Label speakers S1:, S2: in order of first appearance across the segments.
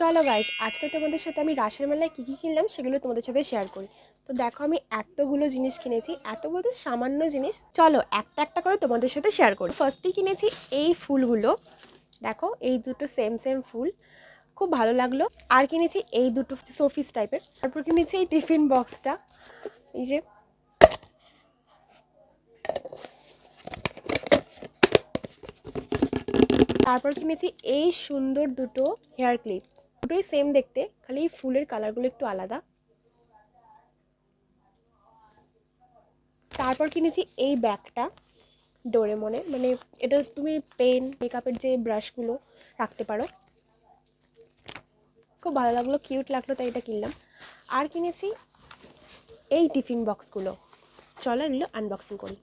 S1: চলো গাইস, আজকে তোমাদের সাথে আমি রাসের মেলায় কী কী কিনলাম সেগুলো তোমাদের সাথে শেয়ার করি। তো দেখো, আমি এতগুলো জিনিস কিনেছি, এত বলতে সামান্য জিনিস। চলো একটা একটা করে তোমাদের সাথে শেয়ার করি। ফার্স্টেই কিনেছি এই ফুলগুলো, দেখো এই দুটো সেম সেম ফুল, খুব ভালো লাগলো। আর কিনেছি এই দুটো শোপিস টাইপের। তারপর কিনেছি এই টিফিন বক্সটা, এই যে। তারপর কিনেছি এই সুন্দর দুটো হেয়ার ক্লিপ, দুটোই সেম দেখতে, খালি ফুলের কালারগুলো একটু আলাদা। তারপর কিনেছি এই ব্যাগটা ডোরেমনের, মানে এটা তুমি পেন মেকআপের যে ব্রাশগুলো রাখতে পারো। খুব ভালো লাগলো, কিউট লাগলো, তাই এটা কিনলাম। আর কিনেছি এই টিফিন বক্সগুলো। চলো এগুলো আনবক্সিং করি।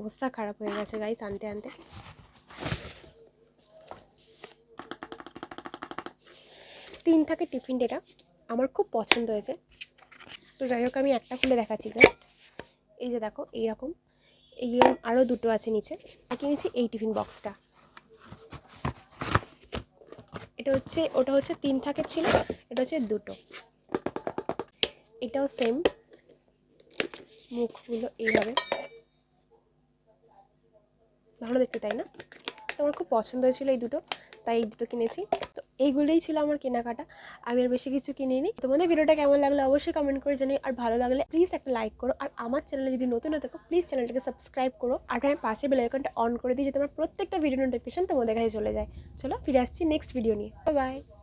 S1: অবস্থা খারাপ হয়ে গেছে গাইস আনতে আনতে। তিন থাকে টিফিন, এটা আমার খুব পছন্দ হয়েছে। তো যাই হোক, আমি একটা খুলে দেখাচ্ছি জাস্ট। এই যে দেখো, এইরকম এইরকম আরও দুটো আছে নিচে। আর কিনেছি এই টিফিন বক্সটা, ওটা হচ্ছে তিন থাকের ছিল, এটা হচ্ছে দুটো। এটাও সেম, মুখগুলো এইভাবে, ভালো দেখতে তাই না? তো আমার খুব পছন্দ হয়েছিল এই দুটো, তাই এই দুটো কিনেছি। তো এইগুলোই ছিল আমার কেনাকাটা, আমি আর বেশি কিছু কিনিনি। তোমাদের ভিডিওটা কেমন লাগলো অবশ্যই কমেন্ট করে জানিও। আর ভালো লাগলে প্লিজ একটা লাইক করো, আর আমার চ্যানেলে যদি নতুন হয়ে থাকো প্লিজ চ্যানেলটাকে সাবস্ক্রাইব করো। আর আমি পাশে বেল আইকনটা অন করে দিই, যাতে আমার প্রত্যেকটা ভিডিও নোটিফিকেশন তোমাদের কাছে চলে যায়। চলো ফিরে আসছি নেক্সট ভিডিও নিয়ে। Bye bye.